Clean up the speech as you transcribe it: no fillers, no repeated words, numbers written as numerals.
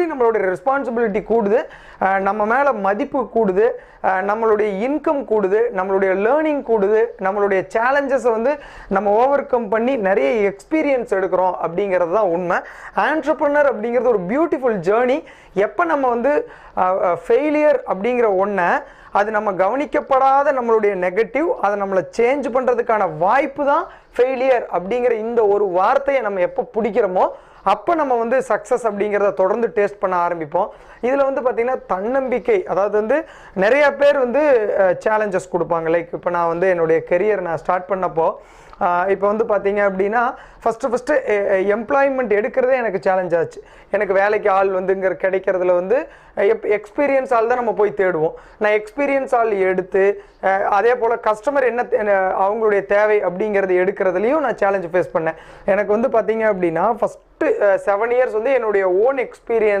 எப்படி நம்மளுடைய ரெஸ்பான்சிபிலிட்டி கூடுது, நம்ம மேலே மதிப்பு கூடுது, நம்மளுடைய இன்கம் கூடுது, நம்மளுடைய லேர்னிங் கூடுது, நம்மளுடைய சேலஞ்சஸை வந்து நம்ம ஓவர் கம் பண்ணி நிறைய எக்ஸ்பீரியன்ஸ் எடுக்கிறோம் அப்படிங்கிறது தான் உண்மை. ஆண்டர்ப்ரனர் அப்படிங்கிறது ஒரு பியூட்டிஃபுல் ஜேர்னி. எப்போ நம்ம வந்து ஃபெயிலியர் அப்படிங்கிற ஒன்றை, அது நம்ம கவனிக்கப்படாத நம்மளுடைய நெகட்டிவ், அதை நம்மளை சேஞ்ச் பண்ணுறதுக்கான வாய்ப்பு தான் ஃபெயிலியர் அப்படிங்கிற இந்த ஒரு வார்த்தையை நம்ம எப்போ பிடிக்கிறோமோ அப்போ நம்ம வந்து சக்ஸஸ் அப்படிங்கிறத தொடர்ந்து டேஸ்ட் பண்ண ஆரம்பிப்போம். இதில் வந்து பார்த்திங்கன்னா தன்னம்பிக்கை, அதாவது வந்து நிறைய பேர் வந்து சேலஞ்சஸ் கொடுப்பாங்க. லைக் இப்போ நான் வந்து என்னுடைய கெரியர் நான் ஸ்டார்ட் பண்ணப்போ இப்போ வந்து பார்த்தீங்க அப்படின்னா ஃபஸ்ட்டு எம்ப்ளாய்மெண்ட் எடுக்கிறதே எனக்கு சேலஞ்ச் ஆச்சு. எனக்கு வேலைக்கு ஆள் வந்துங்கிற கிடைக்கிறதுல வந்து எக்ஸ்பீரியன்ஸ் ஆள் தான் நம்ம போய் தேடுவோம். நான் எக்ஸ்பீரியன்ஸ் ஆள் எடுத்து அதே போல் கஸ்டமர் என்ன அவங்களுடைய தேவை அப்படிங்கிறது எடுக்கிறதுலையும் நான் சேலஞ்சு ஃபேஸ் பண்ணேன். எனக்கு வந்து பார்த்தீங்க அப்படின்னா ஃபஸ்ட்டு 7 இயர்ஸ் வந்து என்னுடைய ஓன் எக்ஸ்பீரியன்ஸ்